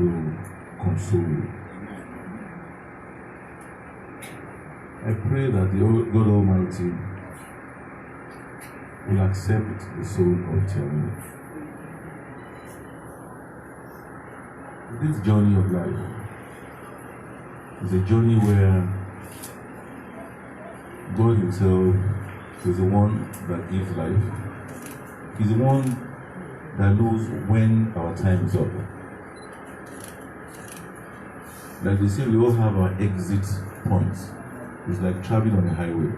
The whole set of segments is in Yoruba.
will console you. I pray that the God Almighty will accept the soul of Terry. This journey of life is a journey where God Himself is the one that gives life. He's the one that knows when our time is up. Like they say, we all have our exit points. It's like traveling on a highway.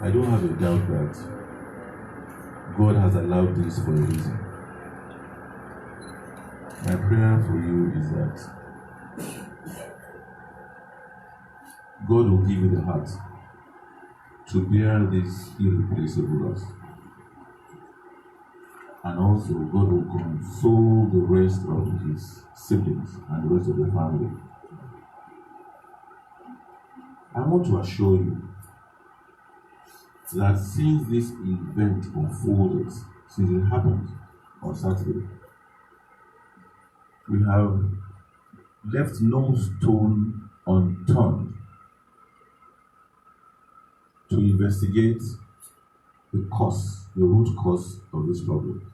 I don't have a doubt that God has allowed this for a reason. My prayer for you is that God will give you the heart to bear this irreplaceable loss. And also, God will console the rest of His siblings and the rest of the family. I want to assure you that since this event unfolded, since it happened on Saturday, we have left no stone unturned to investigate the root cause of this problem.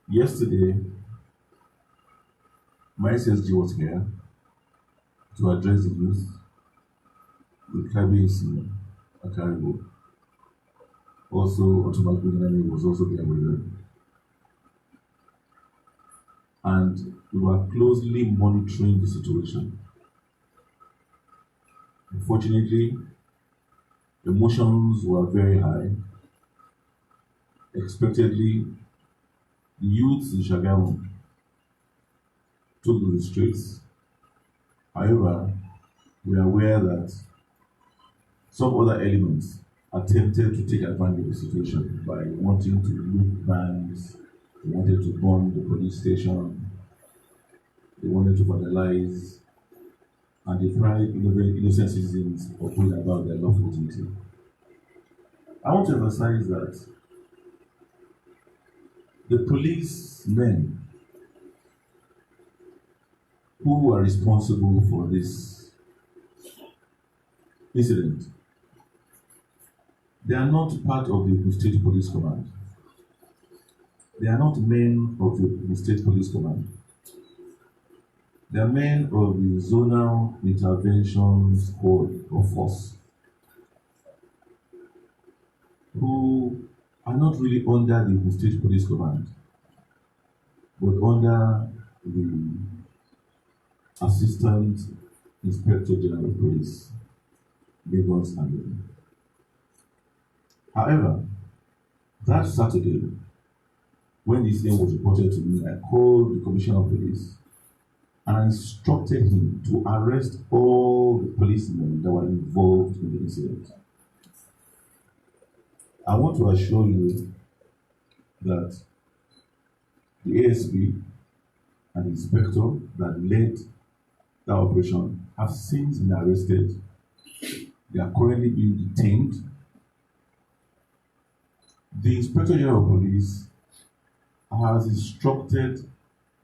Yesterday, my SSG was here to address the youth with KBC Akaribo. Also, Otumba Gudinani was also there with them. And we were closely monitoring the situation. Unfortunately, emotions were very high. Expectedly, the youths in Shagamu took to the streets. However, we are aware that some other elements attempted to take advantage of the situation by wanting to loot banks, they wanted to bomb the police station, they wanted to vandalize, and deprive innocent citizens of going about their lawful duty. I want to emphasize that the policemen who are responsible for this incident, they are not part of the State Police Command. They are not men of the State Police Command. They are men of the Zonal Intervention Squad or Force, who are not really under the State Police Command, but under the Assistant Inspector General of Police, Lagos and Benin. However, that Saturday, when this thing was reported to me, I called the Commissioner of Police and I instructed him to arrest all the policemen that were involved in the incident. I want to assure you that the ASP and the inspector that led that operation have since been arrested. They are currently being detained. The Inspector General of Police has instructed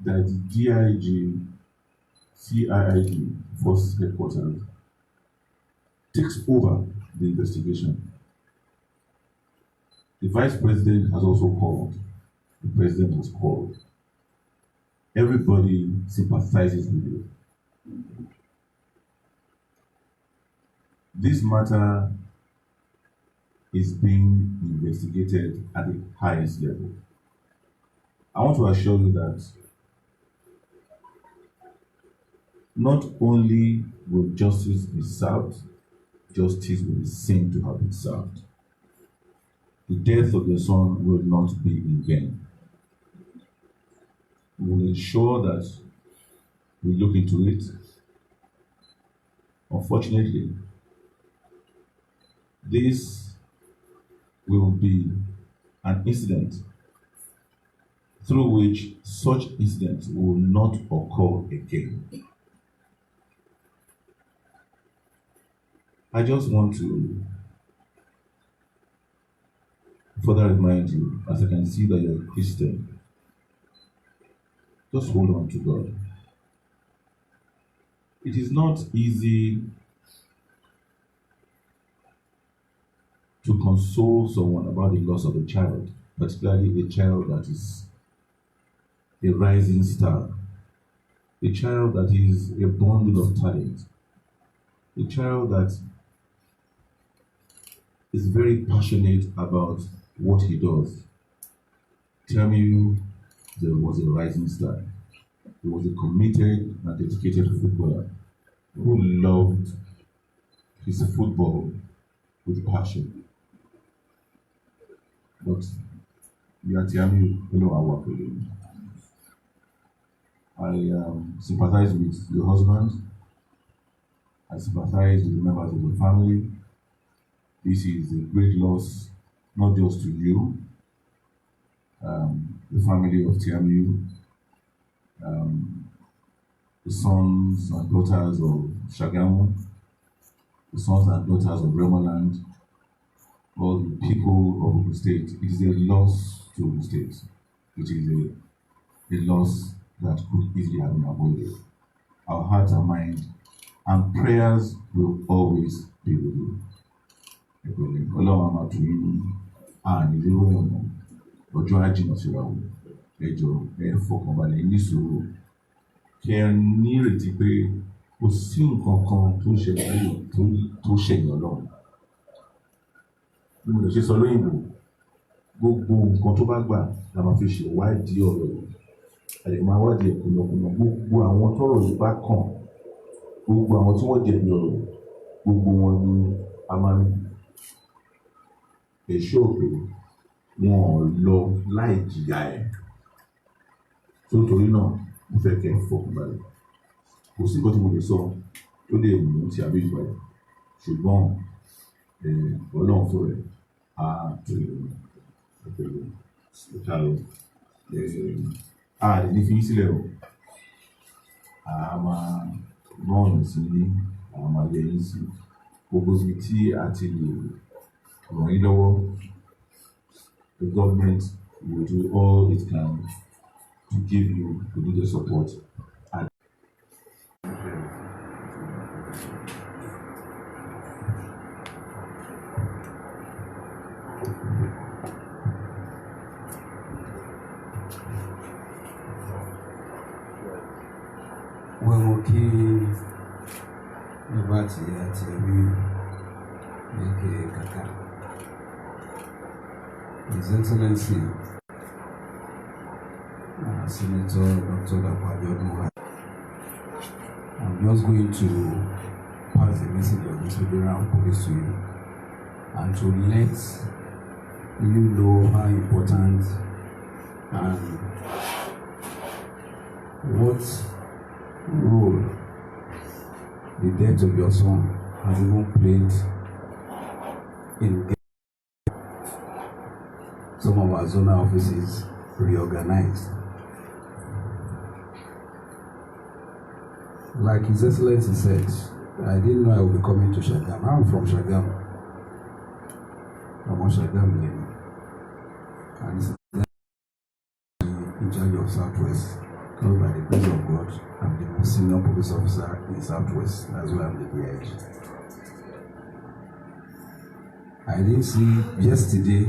that the DIG, CIIG, Force Headquarters, takes over the investigation. The Vice President has also called. The President has called. Everybody sympathizes with you. This matter is being investigated at the highest level. I want to assure you that not only will justice be served, justice will be seen to have been served. The death of your son will not be in vain. We will ensure that we look into it. Unfortunately, this will be an incident through which such incidents will not occur again. I just want to further remind you, as I can see that you're a Christian, Just hold on to God. It is not easy to console someone about the loss of a child, particularly a child that is a rising star, a child that is a bundle of talent, a child that is very passionate about what he does. Tiamiyu was a rising star. He was a committed and dedicated footballer who loved his football with passion. But Tiamiyu, I work with him. I sympathize with your husband. I sympathize with the members of the family. This is a great loss, not just to you, the family of Tiamiyu, the sons and daughters of Shagamu, the sons and daughters of Remoland, all the people of the state. It is a loss to the state. It is a loss that could easily have been avoided. Our heart and mind and prayers will always be with you. Ọlọ́run á máa tù yín ní àníléwé ọ̀nà ọjọ́ àjìnà síra wò ẹjọ́ fọkànbalẹ̀ ní sùúrù kí ẹ nírètí pé kò sí nǹkan kan tó ṣẹlẹ̀ lẹ́yìn tó ṣẹ̀yìn Ọlọ́run. Bí mo lè ṣe sọ lóyìnbó, gbogbo nǹkan tó bá gbà la máa fi ṣèwádìí ọ̀rọ̀ yìí. A lè máa wádìí ẹ̀kúnnọ̀kúnnọ̀ gbogbo àwọn tọ́rọ̀ yìí bá kàn, gbogbo àwọn tí wọ́n jẹ̀bi ọ̀rọ̀, gbogbo wọn ni a máa ń èso òpè wọn ò lọ láì jìyà ẹ̀. Tó torí náà mo fẹ́ kẹ́ ẹ fọkànbalẹ̀. Kò sí nǹkan tí mo lè sọ tó lè mú ti àbí ìbàdàn, ṣùgbọ́n Ọlọ́run fún rẹ̀ á tó ìròyìn ìkàlọ́. A lè ní fi yín sílẹ̀ o. A máa rán ọ̀nà sí ní àwọn máa yẹ yín sí gbogbo ibi tí a ti lè ràn yín lọ́wọ́. The government will do all it can to give you the needed support. Wẹ́wọ́ kí nígbà tí a ti rí ẹgbẹ́ kàkà. His Excellency, Senator Dr. Dapo Abiodun. I'm just going to pass the message of this Federal Police to you and to let you know how important and what role the death of your son has even played in some of our zonal offices reorganized. Like His Excellency said, I didn't know I would be coming to Shagam. I'm from Shagam. I'm on Shagam Lane. And this is in charge of Southwest. Because by the grace of God, I'm the most senior police officer in Southwest. That's why I'm the DIG. I didn't see yesterday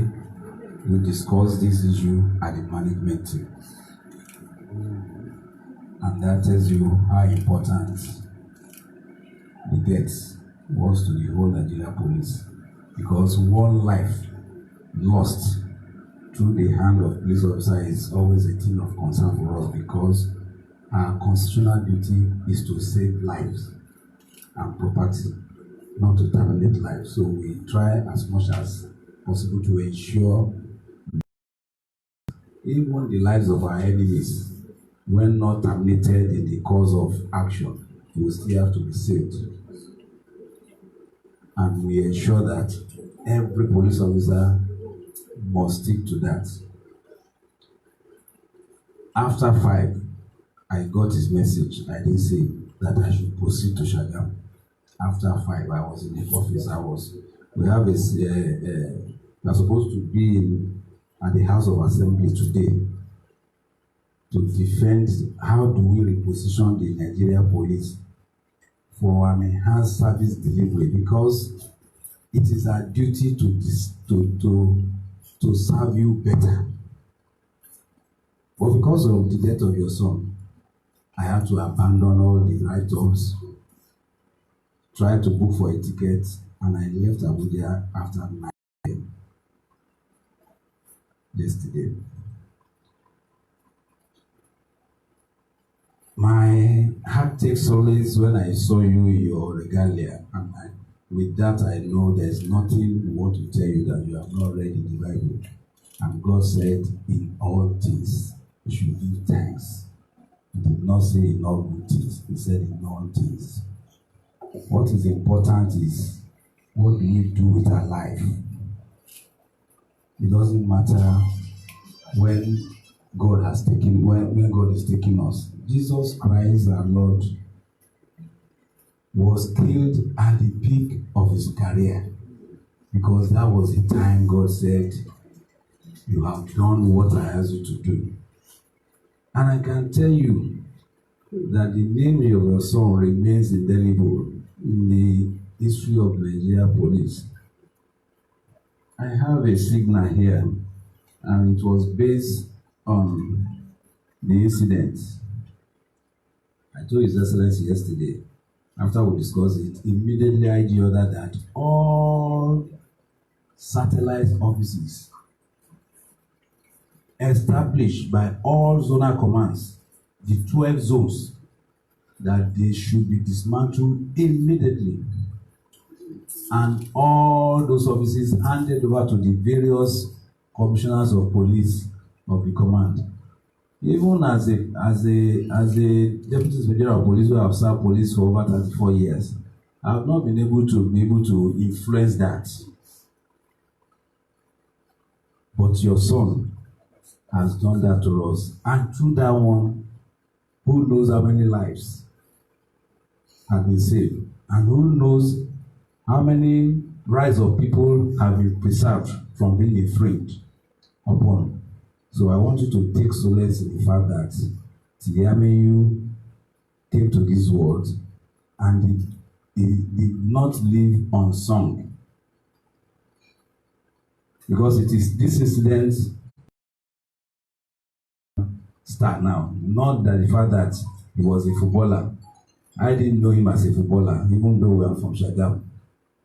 we discussed this issue at the management team. And that tells you how important the death was to the whole Nigeria police. Because one life lost through the hand of police officer is always a thing of concern for us, because our constitutional duty is to save lives and property, not to terminate lives. So we try as much as possible to ensure even the lives of our enemies, when not terminated in the course of action, will still have to be saved. And we ensure that every police officer must stick to that. After 5, I got his message. I didn't say that I should proceed to Shagam. After 5, I was in the office. We are supposed to be at the House of Assembly today to defend how do we reposition the Nigeria police for an enhanced service delivery, because it is our duty to serve you better. But because of the death of your son, I had to abandon all the write-ups, try to book for a ticket, and I left Abuja after 9 p.m. yesterday. My heart takes solace when I saw you in your regalia, and with that I know there's nothing we want to tell you that you have not read in the Bible. And God said, in all things, we should give thanks. He did not say in all good things, he said in all things. What is important is, what do we do with our life? It doesn't matter when God has taken, when God is taking us. Jesus Christ, our Lord, was killed at the peak of his career, because that was the time God said, you have done what I asked you to do. And I can tell you that the name of your son remains indelible in the history of Nigeria police. I have a signal here, and it was based on the incident. I told His Excellency yesterday, after we discussed it, immediately IG ordered that all satellite offices established by all zonal commands, the 12 zones, that they should be dismantled immediately, and all those offices handed over to the various commissioners of police of the command. Even as a deputy inspector of police who have served police for over 34 years, I have not been able to influence that. But your son has done that to us, and through that one, who knows how many lives have been saved, and who knows how many rights of people have been preserved from being infringed upon. So I want you to take solace in the fact that Tiyamiyu came to this world and he did not live unsung. Because it is this incident start now, not that the fact that he was a footballer. I didn't know him as a footballer, even though we are from Shagam.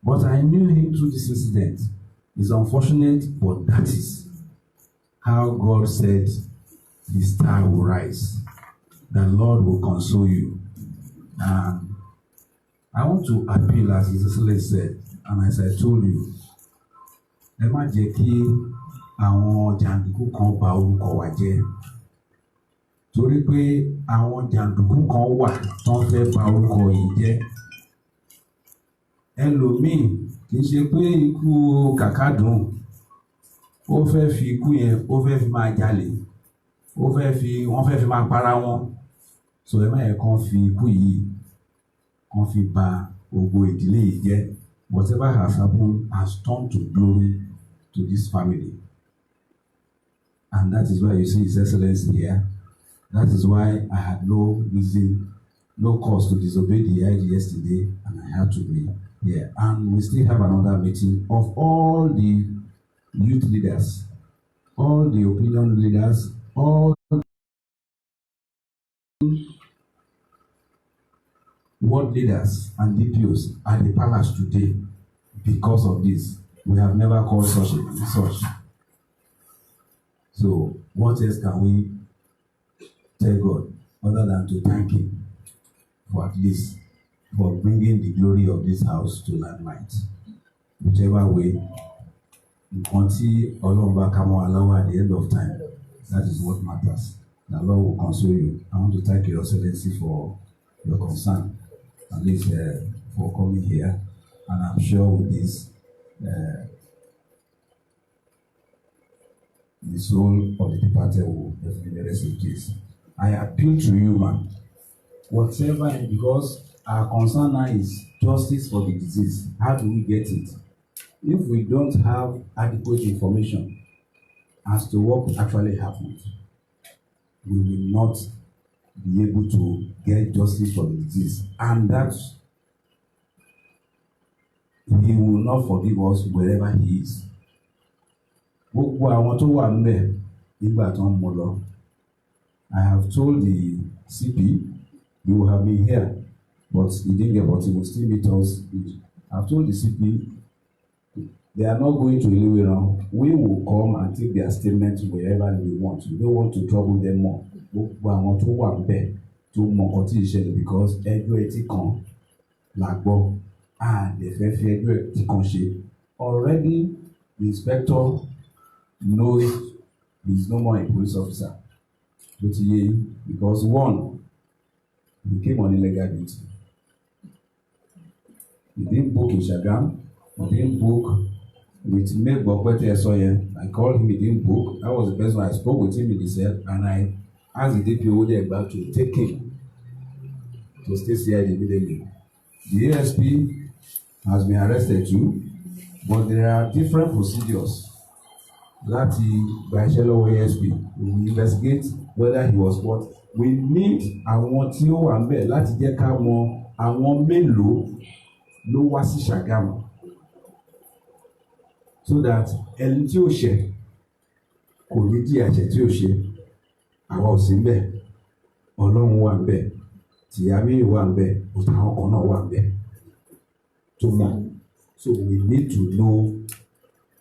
But I knew him through this incident. It's unfortunate, but that is how God said the star will rise. The Lord will console you. And I want to appeal, as His Excellency said, and as I told you, ẹ má jẹ́ kí àwọn jàǹdùkú kan ba orúkọ wa jẹ́. Torí pé àwọn jàǹdùkú kan wà tán fẹ́ ba orúkọ yìí jẹ́. Ẹlòmíì kì í ṣe pé ikú kàkádùn, ó fẹ́ fi ikú yẹn, ó fẹ́ fi máa jalè, wọ́n fẹ́ fi máa para wọn. So ẹ má yẹ kán fi ikú yìí kán fi ba ògo ìdílé yìí jẹ́. Whatever has happened has turned to glory to this family. And that is why you see His Excellency here. That is why I had no reason, no cause to disobey the IG yesterday, and I had to be here. And we still have another meeting of all the youth leaders, all the opinion leaders, all world leaders and DPOs at the palace today. Because of this, we have never called such. So what else can we tell God other than to thank Him for at least for bringing the glory of this house to limelight? Whichever way, nǹkan tí Ọlọ́run bá ká mọ́ wa lọ́wọ́ at the end of time, that is what matters. The Lord will console you. I want to thank Your Excellency for your concern, at least for coming here. And I'm sure with this, the soul of the departed will definitely rest in peace. I appeal to you, man. Whatever, because our concern now is justice for the disease. How do we get it? If we don't have adequate information as to what actually happened, we will not be able to get justice for the disease, and that he will not forgive us wherever he is. Gbogbo àwọn tó wà níbẹ̀ nígbà tó ń mú lọ. I have told the CP, you will have been here, but he didn't get, but he will still meet us. I have told the CP, they are not going to Ilewe. We will come and take their statement wherever they want. We don't want to trouble them more. Gbogbo àwọn tó wà níbẹ̀ tó mọ nǹkan tí ìṣẹ̀lẹ̀, because ẹjọ́ etí kan la gbọ́, lè fẹ́ fi ẹjọ́ etí kan ṣe. Already the inspector knows he is no more a police officer. Because one, he came on illegal duty. He didn't book in Shagam. He didn't book with Meg Bokwete Esoye. I called him, he didn't book. That was the person I spoke with him in the cell, and I asked the DPO there about to take him to stay CID immediately. The ASP has been arrested too, but there are different procedures. Láti gba iṣẹ́ lọ́wọ́ ASP, we will investigate whether he was what. We need àwọn tí ó wà ńbẹ̀ láti jẹ́ ká mọ àwọn mélòó ló wá sí Ṣàgámù, so that ẹni tí ó ṣẹ̀ kò ní jìyà ẹ̀ṣẹ̀ tí ó ṣe. Àwa ò sí ńbẹ̀, Ọlọ́run wà ńbẹ̀, Tìyámí wà ńbẹ̀, òtàwọn kan náà wà ńbẹ̀ tó mọ̀. So we need to know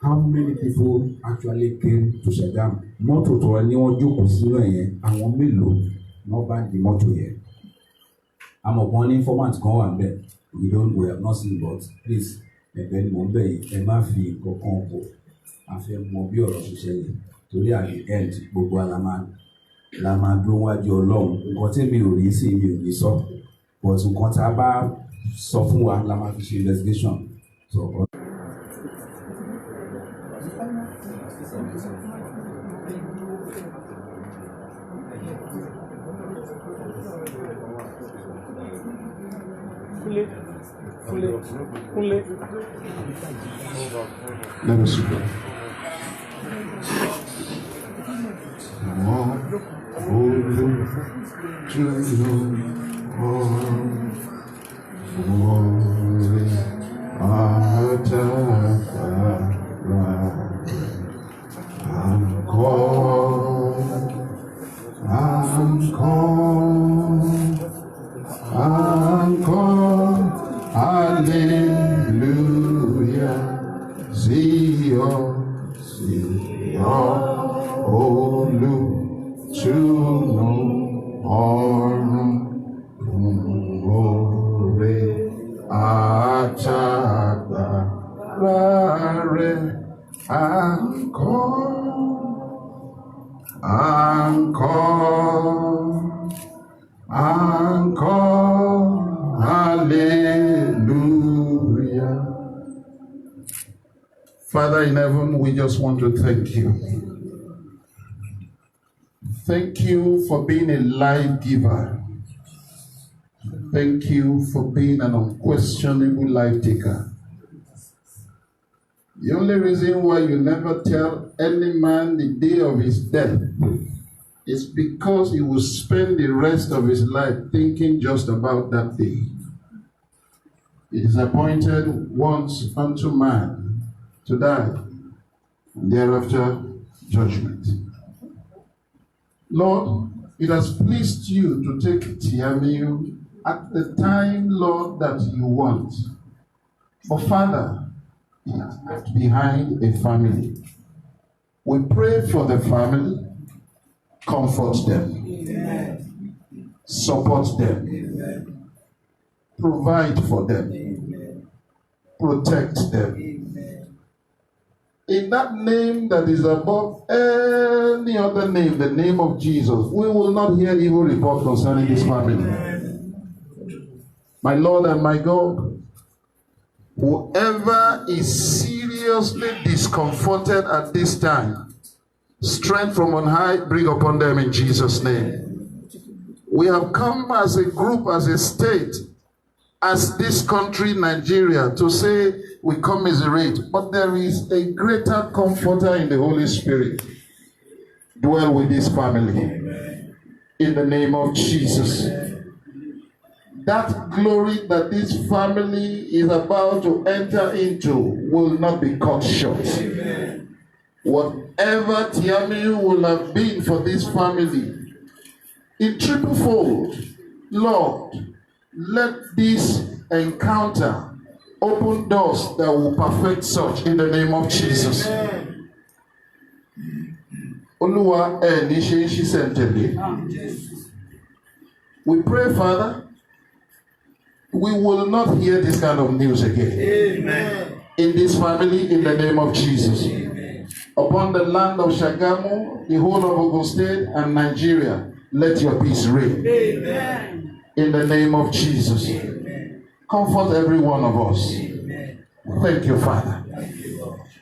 how many people actually came to Ṣàgámù. Mọ́tò tó wà ní wọ́n jókòó sínú ẹ̀yẹn, àwọn mélòó wọ́n bá di mọ́tò yẹn. Àmọ́ kan ní informant kan wà ńbẹ̀, we have not seen, but please, ẹ̀bẹ̀ ni mò ń bẹ̀ yìí, ẹ má fi nǹkan kan bò. A fẹ́ mọ bí ọ̀rọ̀ ṣe ṣẹlẹ̀, torí at the end gbogbo la máa dúró wájú Ọlọ́run. Nǹkan tí mi ò rí sí mi ò ní sọ, but nǹkan tá a bá sọ fún wa la máa fi ṣe investigation. So, let us pray. Father in heaven, we just want to thank you. Thank you for being a life giver. Thank you for being an unquestionable life taker. The only reason why you never tell any man the day of his death is because he will spend the rest of his life thinking just about that day. It is appointed once unto man to die, and thereafter judgment. Lord, it has pleased you to take Tìyámí at the time, Lord, that you want. But Father, he has left behind a family. We pray for the family, comfort them, amen. Support them, amen. Provide for them, amen. Protect them. Amen. In that name that is above any other name, the name of Jesus, we will not hear evil report concerning this family. Amen. My Lord and my God, whoever is seriously discomforted at this time, strength from on high bring upon them in Jesus' name. We have come as a group, as a state, as this country, Nigeria, to say we commiserate, but there is a greater comforter in the Holy Spirit. Dwell with this family. in the name of Jesus. That glory that this family is about to enter into will not be cut short. Amen. Whatever Tiami will have been for this family, in triple fold, Lord, let this encounter open doors that will perfect such in the name of Jesus. Oluwa we pray, Father, we will not hear this kind of news again. Amen. In this family, in the name of Jesus. Amen. Upon the land of Shagamu, the whole of Ogun State and Nigeria, let your peace reign. Amen. In the name of Jesus. Amen. Comfort every one of us. Amen. Thank you, Father. Thank you,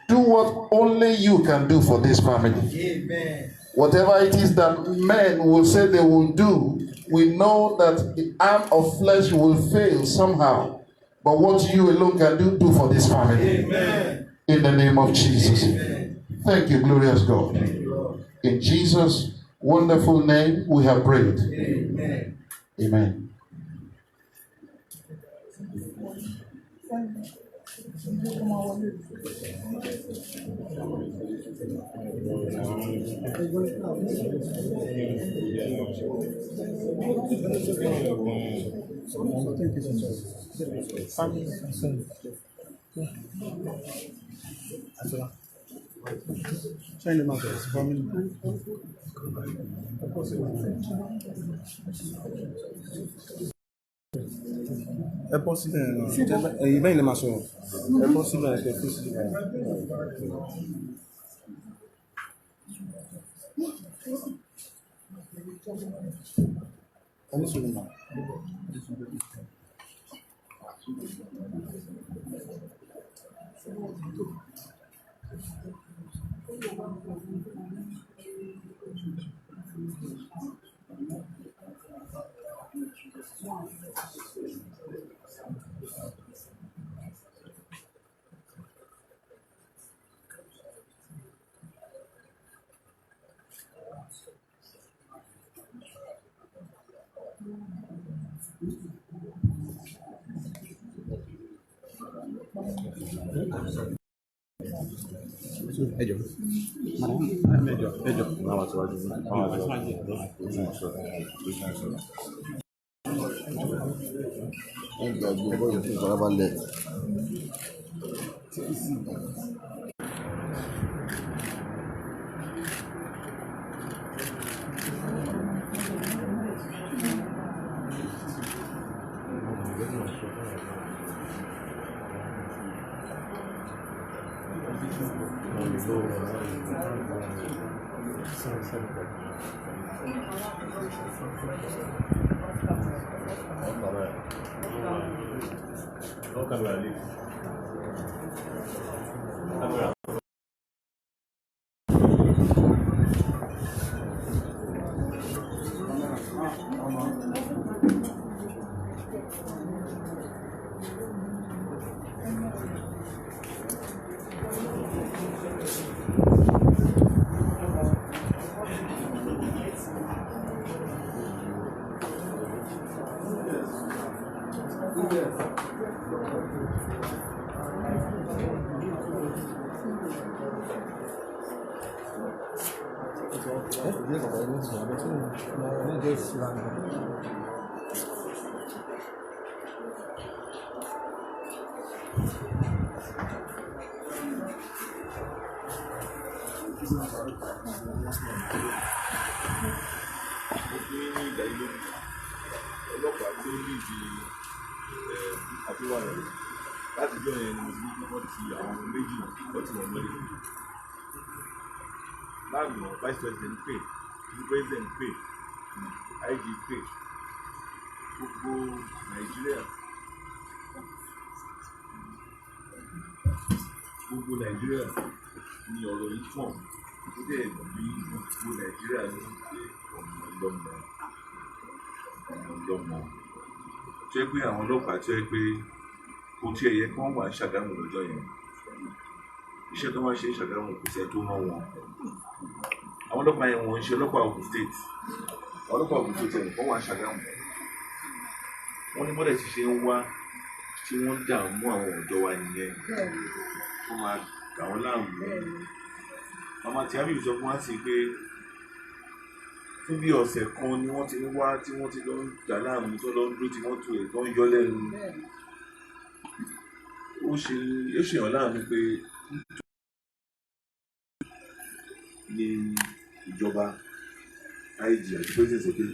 do what only you can do for this family. Amen. Whatever it is that men will say they will do, we know that the arm of flesh will fail somehow. But what you alone can do, do for this family. Amen. In the name of Jesus. Amen. Thank you, glorious God. You, in Jesus' wonderful name, we have prayed. Amen. Amen. É possible. Il va une maçon. É possible que fosse. Allez sur le main. Ellos. láti jọ yẹn ni mo ti ní wọ́n ti àwọn méjì wọ́n ti wọ́n mọ́lẹ̀. Lánàá vice president pè, president pè, IG pè, gbogbo Nàìjíríà ni ọ̀rọ̀ yìí pọ̀ tó dẹ̀ bí gbogbo Nàìjíríà ló ń gbé ọmọ ọlọ́mọ. Tó yẹ pé àwọn ọlọ́pàá tó yẹ pé kò tí ẹ̀yẹ kán wà Ṣàgámù lọ́jọ́ yẹn, iṣẹ́ tó máa ṣe Ṣàgámù kò sẹ́ tó rán wọn. Àwọn ọlọ́pàá yẹn wọ́n ń ṣe ọlọ́pàá Ogun State, ọlọ́pàá ògùn tó tẹ̀lé wọ́n wá Ṣàgámù wọ́n ní mọ́lẹ̀ ti ṣe ń wá tí wọ́n ń dààmú àwọn ọ̀dọ́ wa nìyẹn wọ́n máa dà wọ́n láàmú. Màmá tí Àmì sọ fún wa sí pé fún bí ọ̀sẹ̀ kan ni wọ́n ti ń wá tí wọ́n ti lọ ń dà láàmú tó lọ ń dúró tí wọ́n tu ẹ̀ tó ń yọ lẹ́nu. Ó ṣèyàn láàmú pé ní ìjọba IG àti president òkè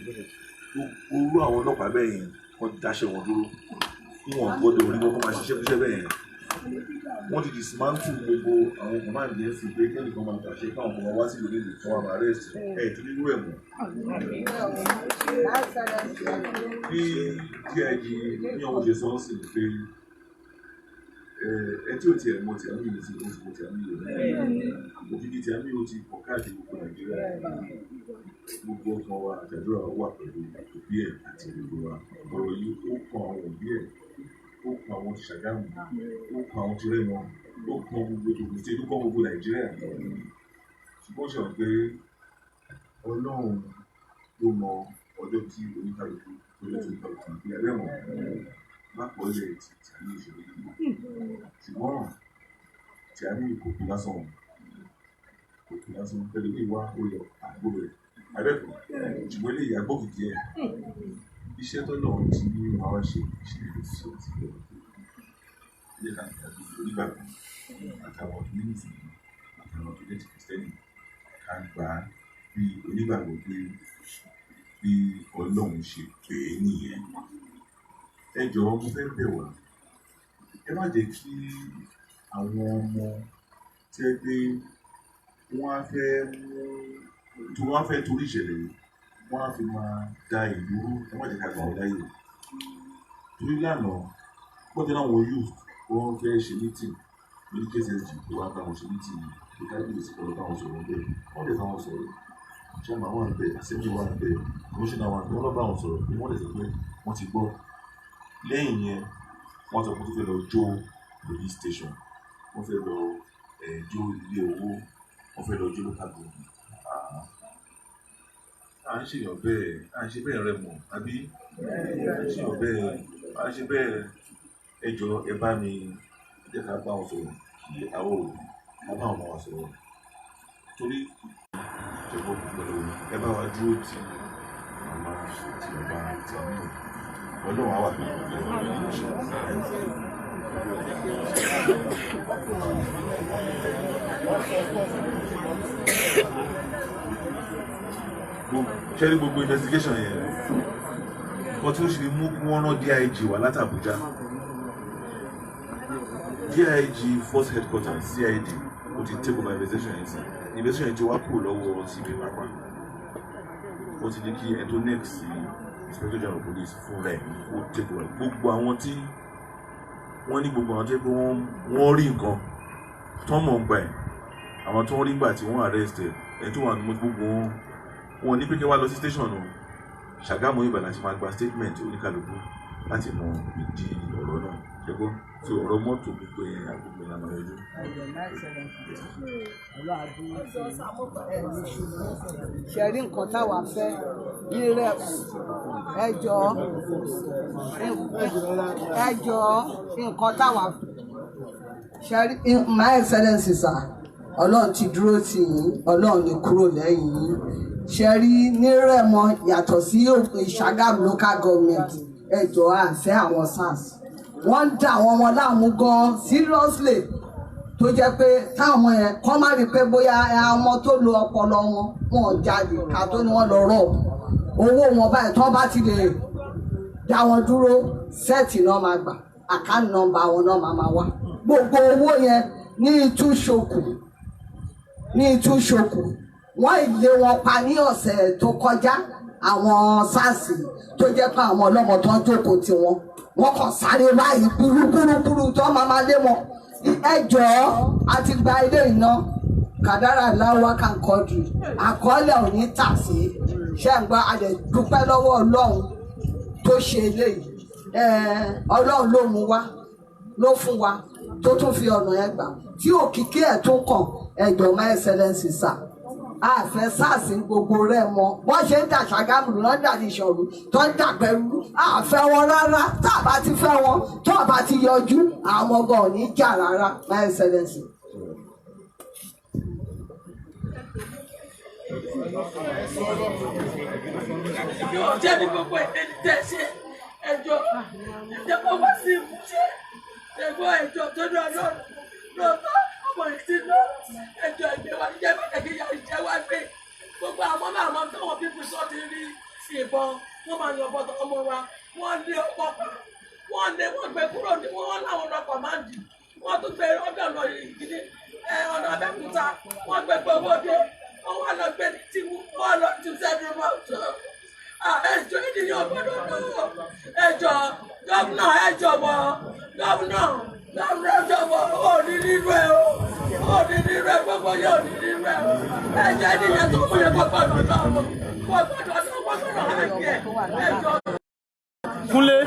gbogbo àwọn ọlọ́pàá bẹ́ẹ̀ yẹn wọ́n dáṣẹ́ wọn dúró kí wọ́n gbọ́dọ̀ orí wọn kó máa ṣiṣẹ́ fúnṣẹ́ bẹ́ẹ̀ yẹn. Wọ́n ti dismantle gbogbo àwọn command yẹn sí pé kẹ́nìkan máa tàṣe káwọn ọmọ wá sí ìlú nílùú tí wọ́n máa arrest ẹ̀ tó nínú ẹ̀ mọ́. Bí DIG ní ọmọ ṣe sọ́ọ́ sí pé ẹ tí ò tiẹ̀ mọ tí Àmì yìí ti mọ tí Àmì yìí òfin tí Àmì yìí ti pọ̀ káàkiri gbogbo Nàìjíríà gbogbo ọkàn wa àtàdúrà wà pẹ̀lú òbí ẹ̀ àti gbogbo wa ọ̀rọ̀ yìí ó kan àwọn òbí ẹ̀ ó kan àwọn ti Ṣàgámù ó kan àwọn ti Rẹ́mọ ó kan gbogbo tòkùn tí ó kọ́ gbogbo Nàìjíríà ṣùgbọ́n ṣe wọ́n pé Ọlọ́run ló mọ ọjọ́ tí oníkàlùkù ìpínlẹ̀ Rẹ́mọ lápọ̀lẹ̀ tí Àmì ìṣòro yìí ṣùgbọ́n tí Àmì kò kú lásán pẹ̀lú ìwà oyè àgbo rẹ̀ abẹ́kọ̀ ṣùgbọ́n ilé ìyàgbọ́ kìkì ẹ̀ iṣẹ́ tó náà ti ní wàá ṣe ìṣẹ̀lẹ̀ tó ṣe ti lọ ilé ìlànà ìdàgbò onígbàgbọ́ àtàwọn community àtàwọn tó jẹ́ ti Kristẹni ká gbà á bí onígbàgbọ́ pé bí Ọlọ́run ṣe pè é nìyẹn. Ẹ jọ̀ọ́ mo fẹ́ bẹ̀ wá ẹ má jẹ́ kí àwọn ọmọ tẹ́ pé wọ́n á fẹ́ torí ìṣẹ̀lẹ̀ yìí wọ́n á fi máa da ìlú ẹ má jẹ́ ká gbà wọ́n láyè torí lánàá gbọ́dọ̀ náà wọ́n youth wọ́n fẹ́ ṣe meeting ní KSSG tó wá bá wọn ṣe meeting tó kábíyèsí sí kọ́lọ́ báwọn sọ̀rọ̀ bẹ́ẹ̀ wọ́n lè bá wọn sọ̀rọ̀ chairman wà bẹ́ẹ̀ assembly wà bẹ́ẹ̀ commissioner wà bẹ́ẹ̀ wọ́n lọ bá wọn sọ̀rọ̀ pé wọ́n lè sọ pé wọ́n ti gbọ́ lẹ́yìn yẹn wọ́n sọ pé tó fẹ́ lọ jó police station wọ́n fẹ́ lọ jó ilé owó wọ́n fẹ́ lọ jó local government. À ń ṣèyàn bẹ́ẹ̀ à ń ṣe bẹ́ẹ̀ rẹ mọ̀ àbí à ń ṣèyàn bẹ́ẹ̀ à ń ṣe bẹ́ẹ̀ ẹ jọ̀ọ́ ẹ bá mi jẹ́ ká bá wọn sọ̀rọ̀ kí àwọn òbí ká bá wọn bá wọn sọ̀rọ̀ torí ìjọba pẹ̀lú ẹ bá wa dúró tí màmá tí ọba tí a mú Ọlọ́run á wà pẹ̀lú ṣẹ́rí gbogbo investigation yẹn wọ́n tún ṣe mú kí wọ́n rán DIG wá láti Àbújá DIG force headquarters CID ó ti take over investigation yẹn sí investigation yẹn ti wá kúrò lọ́wọ́ CB pápá ó ti ní kí ẹni tó next sí Inspector General of Police fún rẹ̀ ó take over gbogbo àwọn tí wọ́n ní gbogbo àwọn tó yẹ pé wọ́n rí nǹkan tó mọ̀ ń gbà ẹ̀ àwọn tó ń rí gbà tí wọ́n arrest ẹ̀ tó wà ní gbogbo wọn ní pé kí wá lọ sí station o Ṣàgámù Ìbàdàn láti máa gba statement oníkàlùkù láti mọ ìdí ọ̀rọ̀ náà ṣẹ́gbọ́n tó ọ̀rọ̀ mọ́tò gbogbo yẹn àgbègbè lànà ẹjọ́. ṣe rí nǹkan táwa fẹ́ rírẹ̀ ẹjọ́ nǹkan táwa ṣe rí my excellency sir Ọlọ́run ti dúró tì yín Ọlọ́run ní kúrò lẹ́yìn yín ṣe rí ní Rẹ́mọ yàtọ̀ sí Ṣàgámù local government ẹjọ́ àfẹ́ àwọn SARS wọ́n ń dá àwọn ọmọ láàmú gan seriously tó jẹ́ pé táwọn yẹn kọ́ má rí pé bóyá ọmọ tó lo ọpọlọ wọn jáde ká tó ní wọ́n lọ rọ̀ owó wọn báyìí tó bá ti lè dá wọn dúró sẹ́ẹ̀tì náà máa gbà àkáǹtì nọ́mbà wọn náà máa wá gbogbo owó yẹn ní ìtúnṣokù wọ́n ìlé wọn pa ní ọ̀sẹ̀ tó kọjá àwọn SARS tó jẹ́ pé àwọn ọlọ́mọ tó ń jókòó tí wọ́n kàn sáré báyìí kúrúkúrú tó máa lé wọn ẹjọ́ àti gba ilé iná kàdárà láwá kan kọ́dù àkọọ́lẹ̀ ò ní tà sí ṣẹ́ǹgbà àdẹ̀ dúpẹ́ lọ́wọ́ Ọlọ́run tó ṣe eléyìí Ọlọ́run ló mú wá ló fún wa tó tún fi ọ̀nà ẹ̀ gbà tí òkìkí ẹ̀ tún kàn ẹjọ́ my excellency sir àfẹ́ SARS gbogbo rẹ̀ mọ́ wọ́n ṣe ń dà Ṣàgámù lọ́n dà ní Ìṣọ̀run tó ń dà pẹ̀lú àfẹ́ wọn rárá tá a bá ti fẹ́ wọn tó a bá ti yọjú àwọn ọmọ ò ní jà rárá My Excellency. Ọjọ́ ní gbogbo ẹni tẹ́ ṣe ẹjọ́ ìjọba wá sí ìmúṣẹ ẹgbọ́n ẹjọ́ tó ní ọlọ́run lọ́tọ́ ọmọ ìsinú ẹjọ́ ìgbéwà níjẹ́ mẹ́tẹ̀kì yà ìjẹ́ wá gbé gbogbo àwọn máa tọ́wọ́ pípín sọ́ ti rí sí ìbọn wọ́n máa yọ bọ́tọ̀ ọmọ wa wọ́n lé ọkọ̀ pa wọ́n gbé kúrò ní wọ́n láwọn ọlọ́pàá máa ń dì wọ́n tún gbé ọbẹ̀ ọ̀nà ìdílé ọ̀nà Abẹ́òkúta wọ́n gbé gbogbo dé wọ́n wá lọ gbé ní tìwú wọ́n lọ tún sẹ́ni mọ́tò ẹjọ́ ènìyàn gbọ́dọ̀ lọ ẹjọ́ gómìnà ẹjọ́ wọ gómìnà jọ̀wọ́ òní nínú ẹ o òní nínú ẹ gbogbo yẹ òní nínú ẹ o ẹjọ́ ènìyàn tó mú yẹ gbọ́dọ̀ lọ gbọ́dọ̀ hàkì ẹ ẹjọ́. Kúnlé.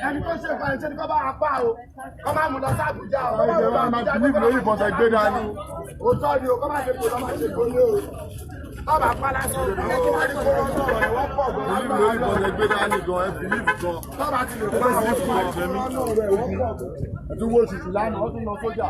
ẹni tó ṣe ìpàdé ṣe ni kọ́ bá apá o kọ́ máa mú lọ sí Àbújá o kọ́ máa mú lọ sí ìlú ìbọ̀sẹ̀ gbé dání o tọ́ ni o kọ́ máa ṣe kó lọ́ máa ṣe kó lé o kọ́ máa pa lásán ẹ tó máa ní kó wọ́n sọ̀rọ̀ ẹ̀ wọ́n pọ̀ gan ìlú ìbọ̀sẹ̀ gbé dání gan ẹ fi lífù gan kọ́ máa ti lè kó máa wọ́n fún ẹ̀jẹ̀ mi ẹ̀tún wo òṣìṣì lánàá ó tún lọ sójà.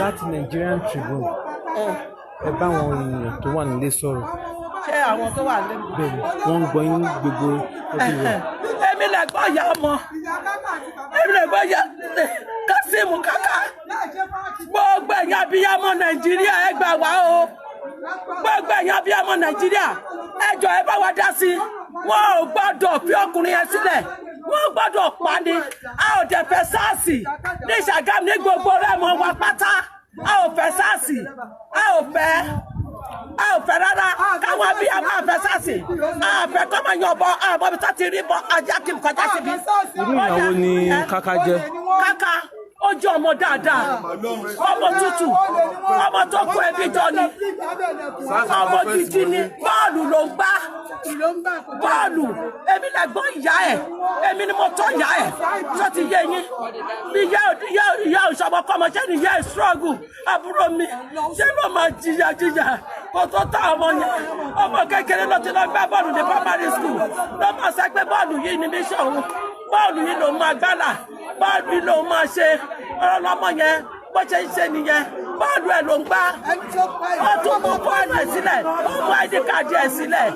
Láti Nigerian Tribune ẹ bá àwọn èèyàn tó wà nílé sọ̀rọ̀. Ṣé àwọn tó wà lẹ́nu? Bẹ́ẹ̀ni wọ́n ń gbọ́ yín gbogbo ọdún rẹ̀. Èmi lè gbọ́ ìyá ọmọ èmi lè gbọ́ ìyá Kásímù Kàkà gbogbo ẹ̀yin abiyamọ Nàìjíríà ẹ gbà wá o gbogbo ẹ̀yin abiyamọ Nàìjíríà ẹ jọ̀ọ́ ẹ bá wa dá sí wọn ò gbọ́dọ̀ fi ọkùnrin yẹn sílẹ̀ wọn ò gbọ́dọ̀ pa ni a ò dẹ̀ fẹ́ SARS ní Ṣàgámù ní gbogbo rẹ̀ mọ́ wa pátá a ò fẹ́ SARS a ò fẹ́ rárá káwọn abiyamọ a fẹ́ SARS a fẹ́ kọ́ máa yan bọ́ àmọ́ bí tó ti rí bọ́ ajá kí n kọjá síbi. Irú ìyàwó ni Kàkà jẹ́. Kàkà ó jẹ́ ọmọ dáadáa ọmọ tútù ọmọ tó kó ẹbí jọ ni ọmọ gidi ni bọ́ọ̀lù ló ń gbá bọ́ọ̀lù èmi lè gbọ́ ìyá ẹ̀ èmi ni mo tọ́ ìyá ẹ̀ tó ti yé yín bí ìyá òṣàbọ̀ kọ́mọ ṣé ni ìyá ẹ̀ struggle àbúrò mi ṣé ló máa jìyà kó tó tá ọmọ yẹn ọmọ kékeré ló ti lọ gbá bọ́ọ̀lù ní primary school ló máa sọ pé bọ́ọ̀lù yìí ni mission òun bọ́ọ̀lù yìí ló máa gbálà bọ́ọ̀lù yìí ló máa ṣe ọlọ́mọ yẹn bó ṣe ń ṣe nìyẹn bọ́ọ̀lù ẹ̀ ló ń gbá ó tún mú bọ́ọ̀lù ẹ̀ sílẹ̀ ó mú ID card ẹ̀ sílẹ̀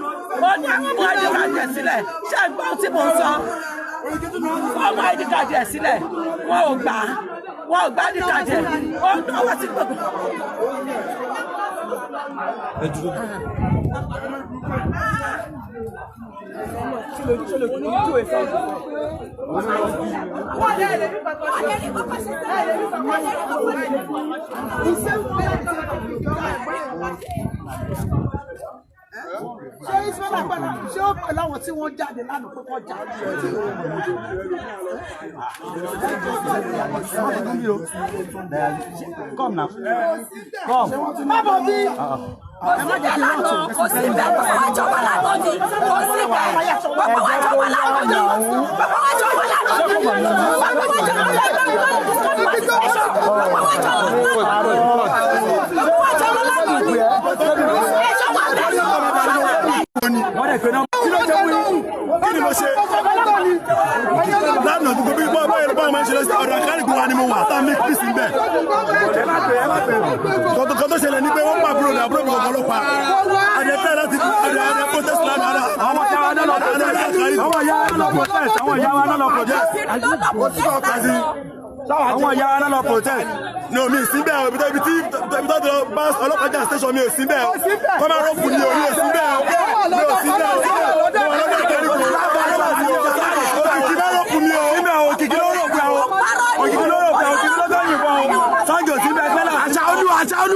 ó ní àwọn mú ID card ẹ̀ sílẹ̀ ṣé ẹgbọ́n tí mò ń sọ ó mú ID card ẹ̀ sílẹ̀ wọn ò gbà wọ́n gbá ní kàjẹ́ wọ́n náwó sí gbogbo. Ṣé Ismaila padà ṣé ó pẹ̀lú àwọn tí wọ́n jáde lánàá pé kọ́ jà? Come now. Come. Bábọ̀ bí. Ẹ má jẹ́ kí wọ́n tún. Kò sí bẹ́ẹ̀ kó wá jọba lánàá ni. Kò sí bẹ́ẹ̀ bàbá wá jọba lánàá ni. Bàbá wá jọba lánàá ni. Bàbá wá jọba lánàá ni. Kí ni mo ṣe? Lánàá gbogbo bí báyìí máa ń ṣe lọ́sẹ̀ ọ̀dọ̀ àkárìkù wa ni mo wà tá a make peace níbẹ̀. Kọ́tọ́ tó ṣẹlẹ̀ ní pé wọ́n pa àbúrò ní àbúrò mi kọ̀ọ̀kan ló pa. Àdẹ̀fẹ́ láti àdẹ̀ protest lánàá. Àwọn ìyá wa náà lọ protest. Àwọn ìyá wa náà lọ protest. Àwọn ìyá wa náà lọ protest. Àwọn ìyá wa náà lọ protest. Ní omi ìsínbẹ̀ o, ibi tó lọ bá ọlọ́pàá jà station mi ò sínbẹ̀ o. Kọ́ máa rọ́ọ̀fù ni o, mi ò sínbẹ̀ o. Mi ò sínbẹ̀ o. Òkìkí ló rò pé àwọn òkìkí ló fẹ́ yìnbọn o. Sanjo ti bẹ fẹ́lá. Àṣàolú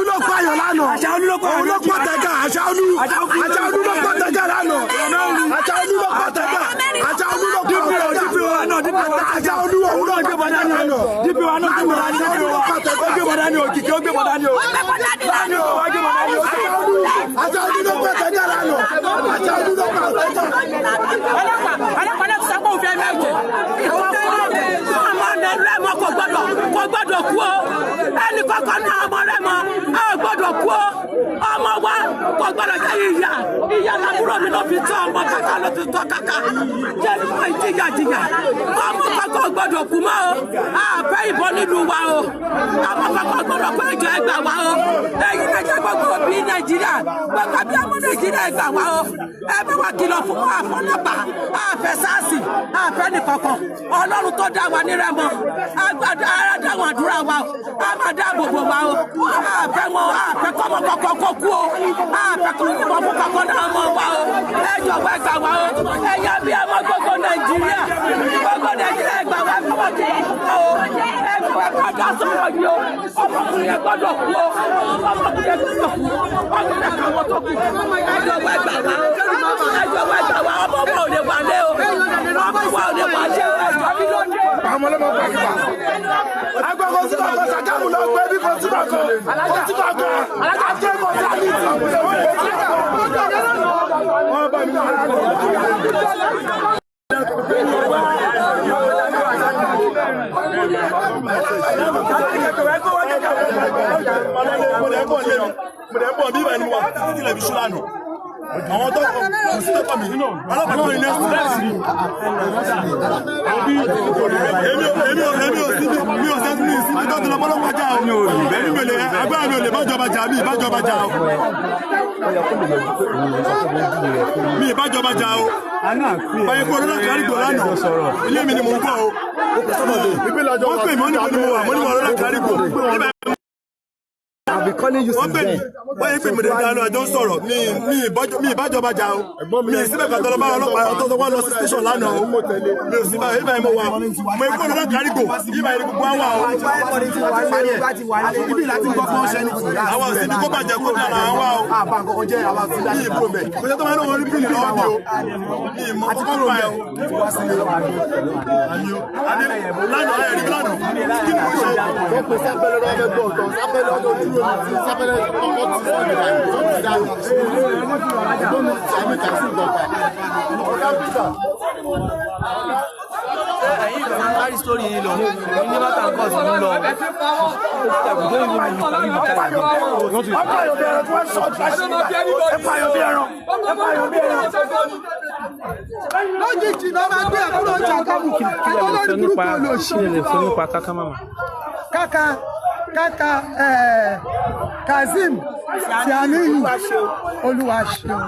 ló pààyàn lánàá. Àṣàolú ló pàtẹ́gà. Àṣàolú ló pàtẹ́gà lánàá. Àṣàolú ló pàtẹ́gà. Àṣàolú ló pàtẹ́gà. Àṣàolú òun náà gbé bọ́dá ní ọ̀nà. Dípò wa náà gbé bọ́dá ní ọ̀nà. Ó gbé bọ́dá ní òkìkí, ó gbé bọ́dá ní òkìkí. Àṣàolú ló pàtẹ́gà lánàá. Àṣàolú ló pàtẹ́gà. Ọlọ́pàá náà ti sọ pé òun fẹ́ mẹ́jẹ. Kò gbọ́dọ̀ kú o, ẹnì kankan náà ọmọ rẹ mọ ẹ ò gbọ́dọ̀ kú o, ọmọ wa kò gbọ́dọ̀ jẹ́ ìyá làbúrò mi ló fi tọ́ ọmọ kàkà ló fi tọ́ kàkà jẹ́ nípa ìjìyà ọmọ kankan gbọ́dọ̀ kú mọ́ o, àfẹ́ ìbọn nílùú wa o, ọmọ kankan gbọ́dọ̀ kó ìjọ ẹgbà wa o, èyí náà jẹ́ gbogbo òbí Nàìjíríà gbogbo bí ọmọ Nàìjíríà ẹgbà wa o, ẹ bá wa kìlọ̀ fún wa àfọlọ́pàá àfẹ́ SARS àfẹ́ nìkankan Ọlọ́run tó dá wa ní Rẹ́mọ agbada ara dáwọn àdúrà wa o a máa dáàbò bò wa o àfẹ́ wọn àfẹ́ kọ́mọ kọ́kọ́ kó kú o àfẹ́ kọ́ wọn fún kọ́kọ́ náà mọ̀ wa o ẹ jọ̀wọ́ ẹgbà wa o ẹ̀yà bí ọmọ gbogbo Nàìjíríà ẹgbà wa ẹ fọwọ́ kí o ẹ fọwọ́ padà sọ̀rọ̀ yìí o ọmọkùnrin yẹn gbọ́dọ̀ kú o ọmọkùnrin yẹn gbọ́dọ̀ kú ọmọkùnrin káwọn tó kú ẹ jọ̀wọ́ ẹgbà wa ẹ jọ̀wọ́ ẹgbà wa ọmọ wa ò lè wà lé o ọmọ wa ò lè wà lé o ẹjọ́ mi ló dé. Àwọn ọlọ́mọ pàṣípà. Agbẹ́ kò sí kankan Ṣàgámù lọ gbé bí kò sí kankan. Kò sí kankan. Agbẹ́ kò sí àlìtì. Wọ́n bá mi náà. Mo dẹ̀ bọ̀ bí ìbá ni mo wà títí lẹ́bi ṣúlá nù. Àwọn tó kọ̀ sí tó kọ̀ mí ọlọ́pàá náà ní nẹ́ẹ̀sì láti èmi ò síbi mi ò sẹ́ni mi síbi tó ti lọ bọ́lọ́pàá jà o èmi mi ò lè agbára mi ò lè bájọba jà mi ìbájọba jà o mi ìbájọba jà o báyìí kó lọ́dọ̀ kárìgbò lánàá ilé mi ni mò ń bọ̀ o wọ́n pè mí ó ní mo ní mo wà mo ní mo lọ́dọ̀ kárìgbò. I'll be calling you since then. Wọ́n yẹ pé mi lè dáná ẹjọ́ ń sọ̀rọ̀ mi ìbájọba jà o mi ìsíbẹ̀ kan tọ́lọ́ bá ọlọ́pàá ọ̀tọ̀ wọn lọ sí station lánàá o mi ò sí bá ibà yẹn mo wà mo ikú lọ́dọ̀ kárìgbò ibà yẹn gbogbo àwọn o. Ibi láti gbọ́ fún ọ̀ṣẹ́ ní kùtù. Àwọn òsì ní kó bàjẹ́ kó dára àwọn wa o. Àbá nǹkan jẹ́ àwọn àti ní ìbò mẹ́ kò jẹ́ tó máa ń wọ́n rí bíìlì lọ́wọ́ mi o ní ìmọ̀ kókó pa ẹ̀ o. Lánàá ayẹ̀ rí lánàá kí ni mo ṣe. Wọ́n pè sápẹ́lẹ́ lọ́wọ́ ẹgbẹ́ ọ̀tọ̀ sápẹ́lẹ́ ọdún dúró ní sápẹ́lẹ́ ọkọ̀ tí wọ́n gbé láì tó ti dá lónìí sàmì kàṣí ìgbọ̀ta. Ẹ̀yin ìgbà máa ń kárí sórí yìí lọ, ní bàtà ń kọ́ sí ń lọ. Lójijì náà máa gbé àkúrò Ṣàgámù olórí burúkú olóṣù. Kàkà Kazeem Tiamiyu Olúwaṣeun.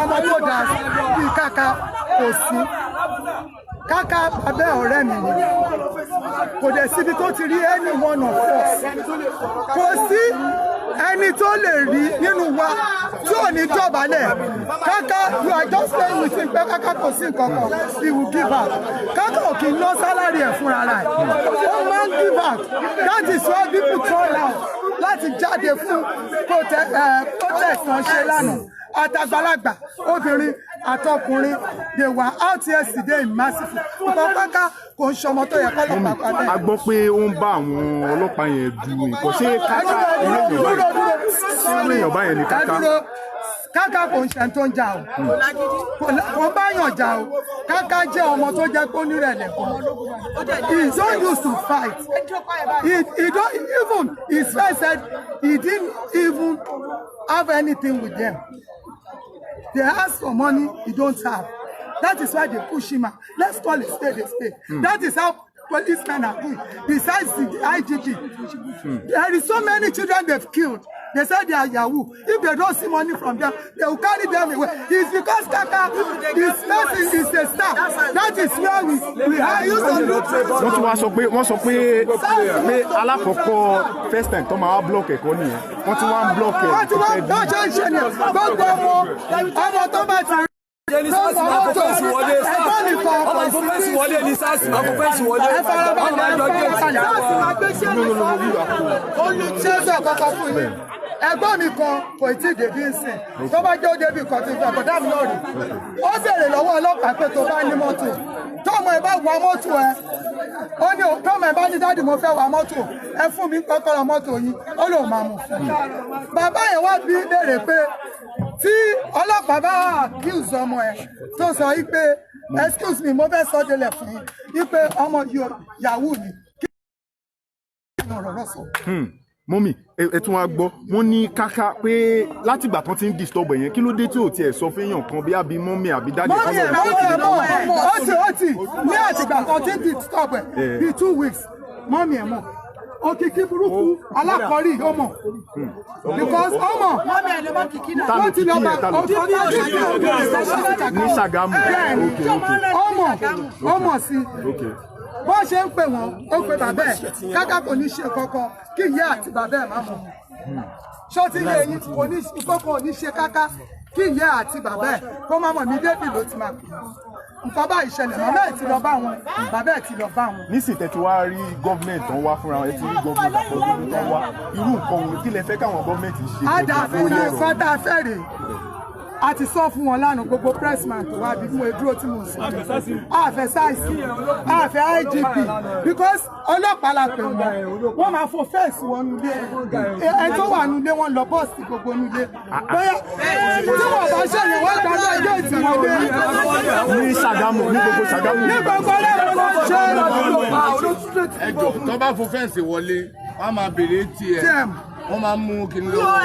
Ọmọ tó dà bí Kàkà kò sí. Kaka abẹ́ ọ̀rẹ́ mi ni kò dẹ̀ síbi tó ti rí any one of us kò sí ẹni tó lè rí nínú wa tí ò ní dọ̀bálẹ̀ Kaka you are just playing with him pé Kaka kò sí nǹkan kan he will give back Kaka ò kì í ná sálárì ẹ̀ fúnra rẹ̀ ó máa ń give back that is why people turn out láti jáde fún protest kan ṣe lánàá àtàgbàlagbà obìnrin àtọkùnrin they were out yesterday in massive nǹkan Kaka kò ń ṣọmọ tó yẹ kọ́lọ́pàá padà. a gbọ́ pé ó ń bá àwọn ọlọ́pàá yẹn du nǹkan ṣé Kaka èèyàn báyẹn ni Kaka. Kaka kò ń ṣe tó ń jà o kò bá yàn jà o Kaka jẹ́ ọmọ tó jẹ́ pé onírẹ̀lẹ̀ kan he don't used to fight he don't even his friend said he didn't even have anything with them they ask for money he don't have that is why they push him out let's call it spade a spade that is how policemen are doing besides the IGP there is so many children they've killed. They said they are Yahoo. If they don't see money from them, they will carry them away. It's because Kaka, his person is a staff. That is where we are used to look. wọ́n sọ pé alákọ̀ọ́kọ́ first time tó máa block ẹ̀kọ́ nìyẹn. Wọ́n ti wá ń block ẹ̀. Wọ́n ti wá ń ṣe ń ṣe ni gbogbo ọmọ tó bá ti rí. Ní SARS máa kó fẹ́ǹsì wọlé. Ọmọ ìkó fẹ́ǹsì wọlé ní SARS máa kó fẹ́ǹsì wọlé. Olùṣèṣọ́ kọ́kọ́ fún yín. Ẹgbọ́n mi kan kò tí ì débi ńsìn tó bá jẹ́ ó débi kan tó fẹ́ bọ̀dá mi náà rí ó béèrè lọ́wọ́ ọlọ́pàá pé tó bá ní mọ́tò tọ́mọ ẹ bá wa mọ́tò ẹ ó ní tọ́mọ ẹ bá ní dáàdì mo fẹ́ wa mọ́tò ẹ fún mi kọ́kọ́rọ́ mọ́tò yín ó lóun máa mú fún mi. Bàbá yẹn wá bí léèrè pé tí ọlọ́pàá bá accuse ọmọ ẹ tó sọ yí pé excuse me mo fẹ́ sọ délẹ̀ fún yín yí pé ọmọ Yahoo ni kí ni ọ̀rọ̀ rọ̀ sọ. Mọ́mì ẹ tún wá gbọ́ wọ́n ní Kaka pé láti ìgbà tán ti ń disturb ẹ̀yẹn kí ló dé tí ò tiẹ̀ sọ fẹ́yàn kan bí àbí mọ́mì àbí dáàdì kan lọ́wọ́. ó ti ní àtìgbà kan tí ń disturb ẹ̀ bíi 2 weeks mọ́mì ẹ̀ mọ̀ òkìkí burúkú alákọ̀ọ́rí ọmọ because ọmọ wọ́n ti lọ bá ní Ṣàgámù ọmọ sí bó ṣe ń pè wọ́n ó pe bàbá ẹ̀ Kaka kò ní ṣe kankan kí ìyá àti bàbá ẹ̀ má mọ̀ ṣó ti lè yín kókó ò ní ṣe Kaka kí ìyá àti bàbá ẹ̀ kó má mọ̀ ní débì ló ti máa pè nǹkan bá ìṣẹ̀lẹ̀ màmá ẹ̀ ti lọ bá wọn bàbá ẹ̀ ti lọ bá wọn. nísìnyí tẹ́ ti wá rí gọ́ọ̀mẹ̀ntì tán wá fúnra wọn ẹ ti rí gọ́ọ̀mẹ̀ntì àfọwọ́dún tán wá irú nǹkan òun kí lẹ fẹ́ káwọn gọ́ọ̀mẹ̀ntì ṣe. àdàfún ní nǹkan tá a fẹ́ rèé a ti sọ fún wọn lánàá gbogbo pressman tó wá bí mo dúró tí mo sọ àfẹ́ sáìsì àfẹ́ IGP because ọlọ́pàá la pè wọ́n máa fò fẹ́ẹ̀sì wọn nulẹ̀ ẹ tó wà nulẹ̀ wọn lọ bọ́ọ̀sì gbogbo nulẹ̀ bóyá tí wọ́n bá ṣẹ̀yìn wọ́n gba ní ẹjọ́ ìtìwọ́n dé. ní Ṣàgámù ní gbogbo Ṣàgámù. ní gbogbo lẹ́kọ̀ọ́ ṣe ẹjọ́ tó bá fò fẹ́ǹsì wọlé wọ́n máa béèrè tiẹ̀ wọ́n máa mú kìnìún lọ́wọ́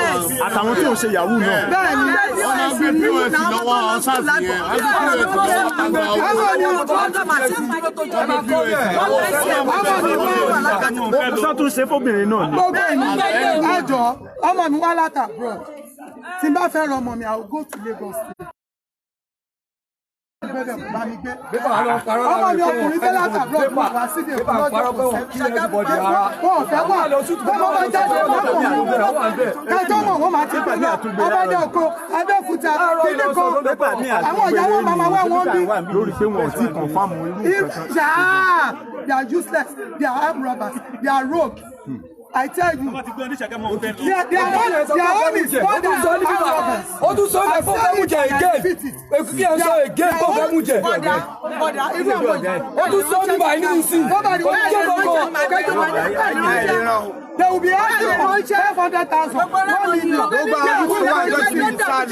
àtàwọn tí ò ṣe Yahoo náà. bẹ́ẹ̀ni wọ́n máa gbé POS lọ́wọ́ àwọn SARS yẹn wọ́n gbé POS lọ́wọ́ sọ tún ṣe fóbìnrin náà ni. gbogbo ènìyàn ẹjọ́ ọmọ mi wá láti abroad tí n bá fẹ́ rọ ọmọ mi I will go to Lagos State. ọmọ mi ọkùnrin fẹ́ láti abroad wà wá síbi èkó lọ́jọ́ kò sẹ́ wọ́n fẹ́ wà bọ́mọ bá jáde lọ́pọ̀ kájọ́ mọ̀ wọ́n máa ti pẹ̀lú abájá oko Abẹ́òkúta kíní kan àwọn ìyàwó màmá wà wọ́n bí. lórí pé wọn ò tí confam irú nǹkan. They are useless, they are armed robbers, they are rogue. I tell you, their own is more than armed robbers. Ó tún sọ ẹ̀ fún fẹ́ mú jẹ again. Èkú kí ẹ sọ again fún fẹ́ mú jẹ. Ó tún sọ nígbà inú sí. They will be asking for 500,000.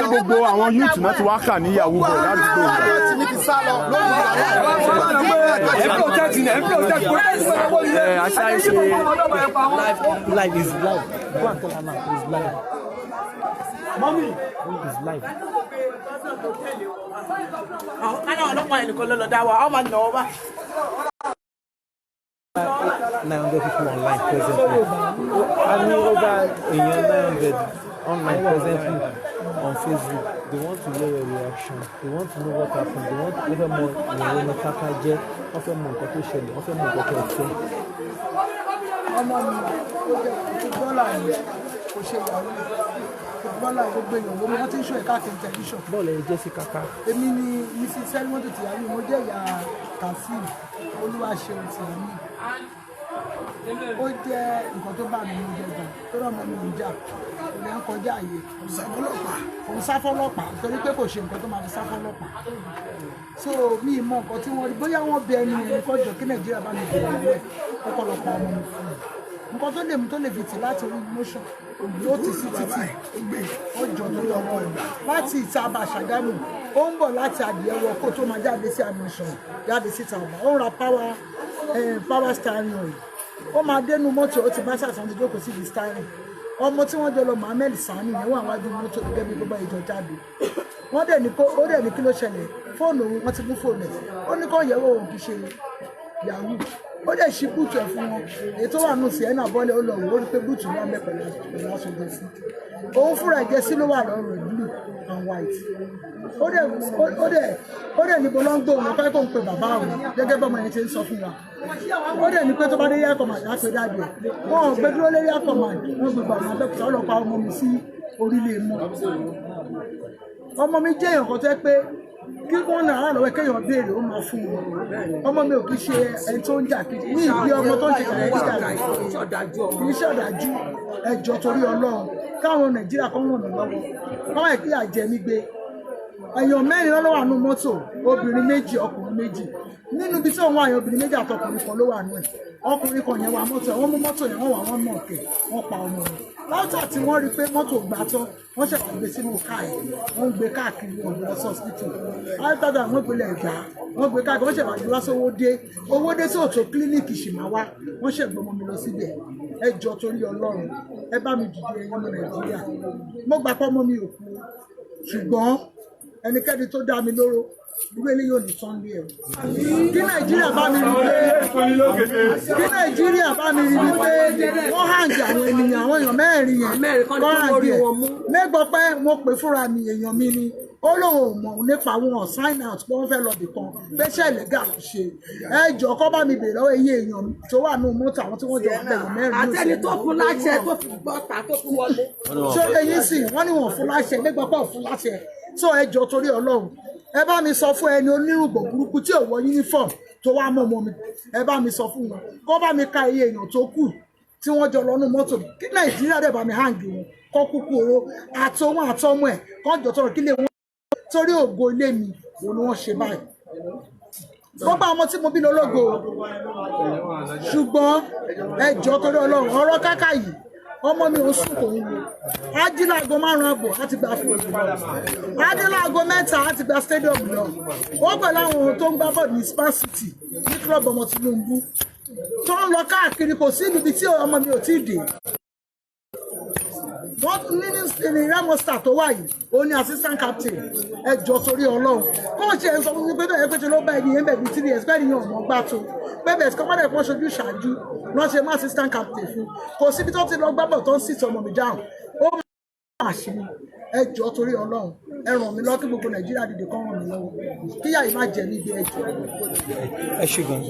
Gbogbo àwọn youth náà ti wá kà ní Yahoo boy ládùúgbò. Life is life. Go and tell her now. It's life. Mommy, it's life. Àwọn ọlọ́pàá ẹnìkan ló lọ dá wa, ọmọ nà ọ bá. 900 people online presently. And over 900 online presently on Facebook. They want to hear your reaction. They want to know what happened. They want to hear more ìyàwó Kaka jẹ́. Wọ́n fẹ́ mọ nǹkan tó ṣẹlẹ̀. Wọ́n fẹ́ mọ nǹkan tó ṣẹlẹ̀. Ọmọ mi ó jẹ́ fútbọ́là ni kò ṣe ìyàwó. Fútbọ́là gbogbo èèyàn lórí wọ́n ti ń ṣó ẹ̀ka àkẹ́kẹ́ tẹlifíṣàn. Bọ́ọ̀lù ẹ̀ jẹ́ sí Kaka. Èmi ni Mrs. Sẹ́límọ́tò Tìyàmí, mo jẹ́ ìyá Kasim Olúwaṣeun Tìyàmí. Ó jẹ́ nǹkan tó bá mi ní jẹ́ gan tó rọ̀ mọ́ mi ń jà òun ń kọjá àyè òun sáfọ́lọ́pàá torí pé kò ṣe nǹkan tó máa fi sáfọ́lọ́pàá. So mi ì mọ nǹkan tí wọ́n rí bóyá wọ́n bẹ ẹni ẹni kọjọ kí Nàìjíríà bá mi bẹ̀rẹ̀ lọ́wọ́ ẹ̀ ọ̀pọ̀lọpọ̀ ọmọ mi fún mi. Nǹkan tó lè mú tó lè fi tì láti orí motion ló ti sí títì ó jọ lórí ọmọ rẹ̀ láti ìta àbá Ṣàgámù ó ń bọ̀ láti adìẹ wọ kó tó máa jáde sí admission jáde síta ọba ó ń ra power steering oil ó máa dénú mọ́tò ó ti bá ṣàṣàn tó jókòó sí ibi steering ọmọ tí wọ́n jọ lọ Mohammed Sani yẹn wà wájú mọ́tò gẹ́gẹ́ bí gbogbo ìjọ jáde wọ́n dẹ̀ ní kí ló ṣẹlẹ̀ fóònù òun wọ́n ti mú fóònù ẹ̀ ó ní kó yẹ̀wò òun kì í ṣe yahoo ó dẹ̀ ṣí búùtù ẹ̀ fún wọn èyí tó wà nù sí ẹ̀nà bọ́lẹ̀ ó lọ wò ó rí pé búùtù náà mẹ́ pẹ̀lú aṣọ jẹ́sí òun fúnra ìjẹ́sí ló wà lọ́rùn ẹ̀ blue and white ó dẹ̀ níbo ló ń gbé òun fẹ́ kó ń pe bàbá òun gẹ́gẹ́ bọ́mọ yẹn ṣe ń sọ fún wa ó dẹ̀ ní pé tó bá dé yá command á pe dáàbì ẹ̀ wọ́n ò gbé dúró lérí command wọ́n gbé gbàgbọ́n Abẹ́òkúta ọlọ́pàá ọmọ mi sí orílẹ̀ mọ́ ọmọ mi jẹ́ èèyàn kan tẹ́ pé kí wọ́n náà rà lọ́wọ́ kéèyàn béèrè ó máa fún wọn ọmọ mi ò kí ṣe ẹni tó ń jà kiri ní ìgbé ọmọ tó ń ṣe Nàìjíríà kì í ṣọ̀dájú ẹjọ́ torí Ọlọ́run káwọn Nàìjíríà kan ràn mí lọ́wọ́ káwọn ìpínyà jẹ mí gbé èèyàn mẹ́rin lọ́wọ́ wà nù mọ́tò obìnrin méjì ọkùnrin méjì nínú ibi tí òun wà yẹn obìnrin méjì àtọkùnrin kan ló wà nù ẹ̀ ọkùnrin kan yẹn wà mọ́tò ẹ̀ wọ́n mú mọ́tò yẹn wọ́n wà wọ́n mọ̀ ọ̀kẹ́ wọ́n pa ọmọ rẹ̀ láwùjọ tí wọ́n rí pé mọ́tò gbà tán wọ́n ṣẹ̀ṣẹ̀ gbé sínú káà ẹ̀ wọ́n gbé káàkiri ọ̀dọ̀ hospital àìtàdà wọ́n gbé lẹ́gbà wọ́n gbé káàkiri wọ́n ṣẹ̀ máa gbé owó dé sí òtò kílíníìkì ṣìmáwá wọ́n ṣẹ̀ gbọmọ mi lọ síbẹ̀ ẹ jọ torí Ọlọ́run ẹ bá mi dìde ẹ̀yin ọmọ Nàìjíríà mo gbà pé ọmọ mi ò kú ṣùgbọ́n ẹnikẹ́ni tó dá mi lóró ìwé ilé yóò ní sunday ẹ̀ kí Nàìjíríà bá mi rí pé wọ́n hàǹgì àwọn ènìyàn àwọn èèyàn mẹ́rin yẹn kọ́ hàǹgì ẹ̀ mẹ́gbọ́ pé mo pè fúnra mi èèyàn mi ni ó lóun ò mọ̀ nípa wọn sign out pé wọ́n fẹ́ lọ bìkan pẹ́ṣẹ́ ìlẹ́gà ló ṣe ẹ jọ kọ́ bá mi bèèrè lọ́wọ́ iye èèyàn tó wà nù mọ́tò àwọn tí wọ́n jọ bẹ̀rẹ̀ mẹ́rin ní àtẹni tó fún láṣẹ tó fi bọ́ta tó fi wọlé. ṣé eyín sì wọ́n ní wọ́n fún láṣẹ nígbà pọ̀ fún láṣẹ tó ẹ jọ torí Ọlọ́run ẹ bá mi sọ fún ẹni onírùngbọ̀n burúkú tí ò wọ uniform tó wá mọ́ ọmọ mi ẹ bá mi sọ fún wọn kó bá mi ka iye èèyàn tó kù tí wọ́n jọ lọ́nu mọ́tò kí Nàìjíríà dẹ̀ bá mi hàǹgì wọn kọ́ kúkú oró àtọwọn àtọmọ ẹ̀ kọ́ jọ tọrọ kí lè wọ́n torí ògo ilé mi òun ni wọ́n ṣe báyìí gbogbo àwọn tí mo bí lólógo ṣùgbọ́n ẹ jọ torí Ọlọ́run ọ̀rọ̀ Kaka yìí ọmọ mi ò sùn kò ń wo ajílágo 5:30 láti gba fíìmù lọ adílágo 3 láti gba stadium lọ ó pẹ̀lú àwọn tó ń gbá bọ́ọ̀lù ní Span City ní club ọmọ Tinubu tó ń lọ káàkiri kò sí ibi tí ọmọ mi ò tí ì dé wọ́n ní Remo Star tó wà yìí ó ní assistant captain ẹjọ́ torí Ọlọ́run kóòtù ẹ̀ ń sọ fún mi pé bẹ́ẹ̀ pé ṣe ló bá ẹni yẹn bẹ̀bí 3 years bẹ́ẹ̀ ni yẹn ò mọ̀ gbà tó bẹ́ẹ̀ bẹ́ẹ̀ kọ́mọ́dé kan ṣojú ṣáájú wọ́n ṣe mú assistant captain fún kò síbi tó ti lọ gbábọ̀ tó ń sì tọmọ mi dáhùn ó máa ṣe ni ẹjọ́ torí Ọlọ́run ẹ ràn mí lọ́wọ́ kí gbogbo Nàìjíríà dìde kọ́ ràn mí lọ́wọ́ kíyà yìí má jẹ níbi ẹjọ́. ẹ ṣe gan.